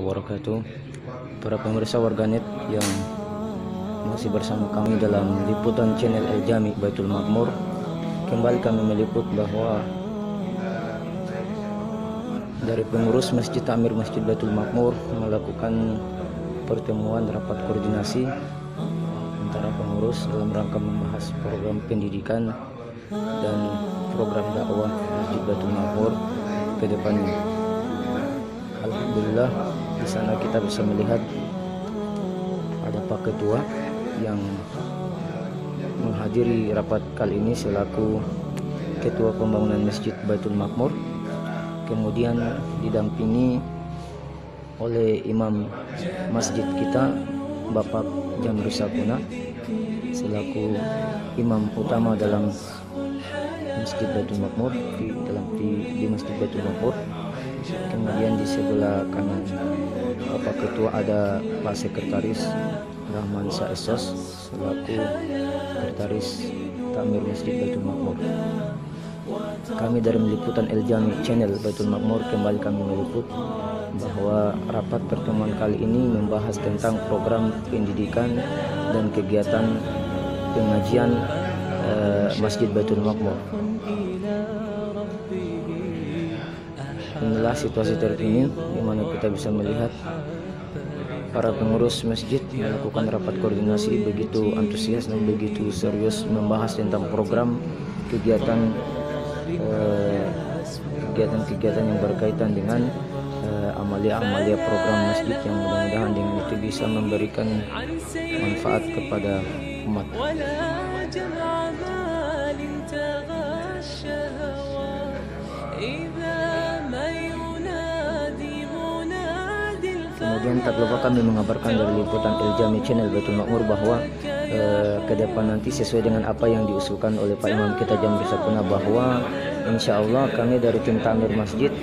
wabarakatuh. Para pemirsa warganet yang masih bersama kami dalam liputan channel El Jami Baitul Makmur, kembali kami meliput bahwa dari pengurus Masjid Takmir Masjid Baitul Makmur melakukan pertemuan rapat koordinasi antara pengurus dalam rangka membahas program pendidikan dan program dakwah Masjid Baitul Makmur ke depannya. Alhamdulillah, di sana kita bisa melihat ada Pak Ketua yang menghadiri rapat kali ini selaku Ketua Pembangunan Masjid Baitul Makmur, kemudian didampingi oleh Imam Masjid kita Bapak Jamri Sakuna selaku Imam utama dalam Masjid Baitul Makmur di Masjid Baitul Makmur. Kemudian di sebelah kanan Bapak Ketua ada Pak Sekretaris Rahman Saesos selaku Sekretaris Takmir Masjid Baitul Makmur. Kami dari meliputan El Jami Channel Baitul Makmur kembali kami meliput bahwa rapat pertemuan kali ini membahas tentang program pendidikan dan kegiatan pengajian Masjid Baitul Makmur. Inilah situasi terkini di mana kita bisa melihat para pengurus masjid melakukan rapat koordinasi begitu antusias dan begitu serius membahas tentang program kegiatan yang berkaitan dengan amalia-amalia program masjid yang mudah-mudahan dengan itu bisa memberikan manfaat kepada umat. Kemudian tak lupa kami mengabarkan dari liputan El Jami Channel Baitul Makmur bahwa ke depan nanti sesuai dengan apa yang diusulkan oleh Pak Imam kita Jamri Sakuna, bahwa insya Allah kami dari tim Takmir Masjid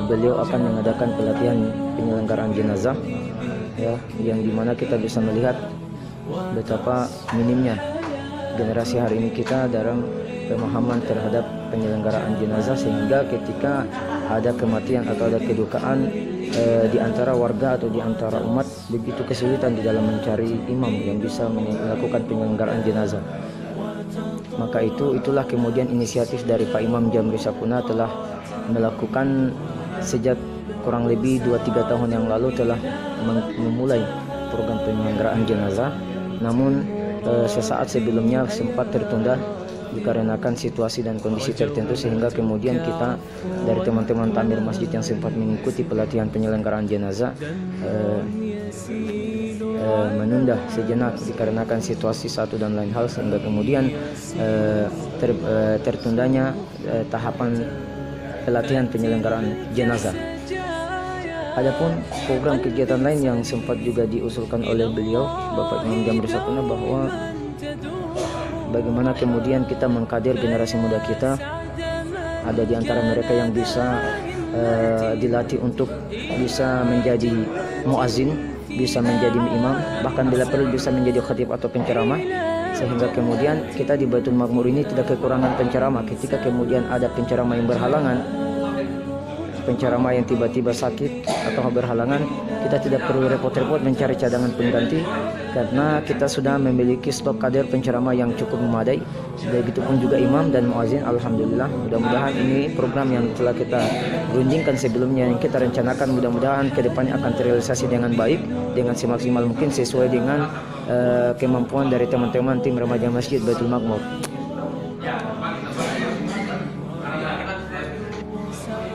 beliau akan mengadakan pelatihan penyelenggaraan jenazah ya, yang dimana kita bisa melihat betapa minimnya generasi hari ini kita dalam pemahaman terhadap penyelenggaraan jenazah, sehingga ketika ada kematian atau ada kedukaan di antara warga atau di antara umat begitu kesulitan di dalam mencari imam yang bisa melakukan penyelenggaraan jenazah. Maka itulah kemudian inisiatif dari Pak Imam Jamri Sakuna telah melakukan sejak kurang lebih 2-3 tahun yang lalu telah memulai program penyelenggaraan jenazah. Namun sesaat sebelumnya sempat tertunda dikarenakan situasi dan kondisi tertentu, sehingga kemudian kita dari teman-teman Takmir Masjid yang sempat mengikuti pelatihan penyelenggaraan jenazah menunda sejenak dikarenakan situasi satu dan lain hal, sehingga kemudian tertundanya tahapan pelatihan penyelenggaraan jenazah. Adapun program kegiatan lain yang sempat juga diusulkan oleh beliau Bapak Imam Jamri Sakuna bahwa bagaimana kemudian kita mengkader generasi muda kita, ada di antara mereka yang bisa dilatih untuk bisa menjadi muazin, bisa menjadi imam, bahkan bila perlu bisa menjadi khatib atau penceramah, sehingga kemudian kita di Baitul Makmur ini tidak kekurangan penceramah. Ketika kemudian ada penceramah yang berhalangan, penceramah yang tiba-tiba sakit atau berhalangan, kita tidak perlu repot-repot mencari cadangan pengganti karena kita sudah memiliki stok kader penceramah yang cukup memadai. Begitupun juga imam dan muazin. Alhamdulillah, mudah-mudahan ini program yang telah kita runjingkan sebelumnya, yang kita rencanakan, mudah-mudahan kedepannya akan terrealisasi dengan baik, dengan semaksimal mungkin sesuai dengan kemampuan dari teman-teman tim remaja Masjid Baitul Makmur.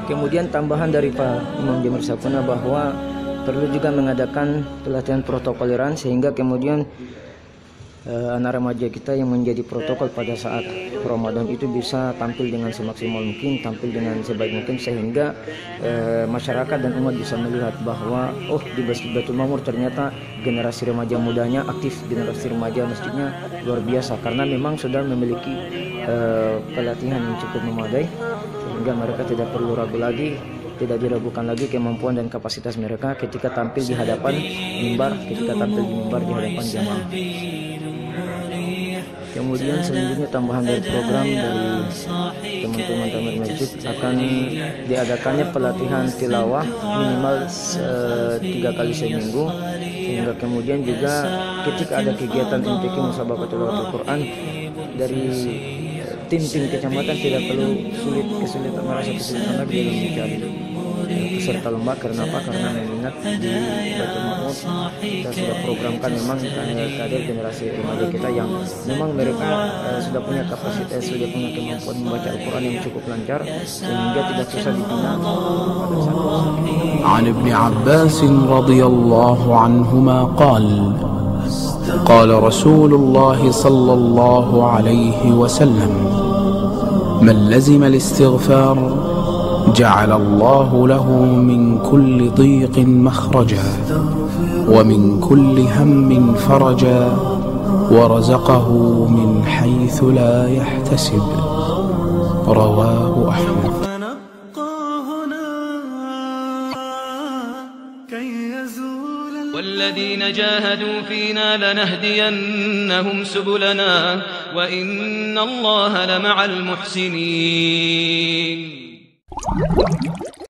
Kemudian tambahan dari Pak Imam Jamri Sakuna bahwa perlu juga mengadakan pelatihan protokoleran, sehingga kemudian anak remaja kita yang menjadi protokol pada saat Ramadan itu bisa tampil dengan semaksimal mungkin, tampil dengan sebaik mungkin, sehingga masyarakat dan umat bisa melihat bahwa di Masjid Baitul Makmur ternyata generasi remaja mudanya aktif, generasi remaja masjidnya luar biasa, karena memang sudah memiliki pelatihan yang cukup memadai, sehingga mereka tidak perlu ragu lagi, tidak diragukan lagi kemampuan dan kapasitas mereka ketika tampil di hadapan mimbar, ketika tampil di mimbar di hadapan jamaah. Kemudian selanjutnya tambahan dari program dari teman-teman Tamir Masjid akan diadakannya pelatihan tilawah minimal 3 kali seminggu, sehingga kemudian juga ketika ada kegiatan MTQ Musabaqah Tilawatul Quran dari tim-tim kecamatan tidak perlu merasa kesulitan lagi dalam mencari peserta lomba. Karena apa? Karena mengingat di Baitul Ma'mur kita sudah programkan memang kader generasi remaja kita yang memang mereka sudah punya kapasitas, sudah punya kemampuan membaca Al-Quran yang cukup lancar sehingga tidak susah dibina pada saat. An Ibnu Abbas radhiyallahu anhuma قال رسول الله صلى الله عليه وسلم من لزم الاستغفار جعل الله له من كل ضيق مخرجا ومن كل هم فرجا ورزقه من حيث لا يحتسب. رواه أحمد. والذين جاهدوا فينا لنهدينهم سبلنا وإن الله لمع المحسنين.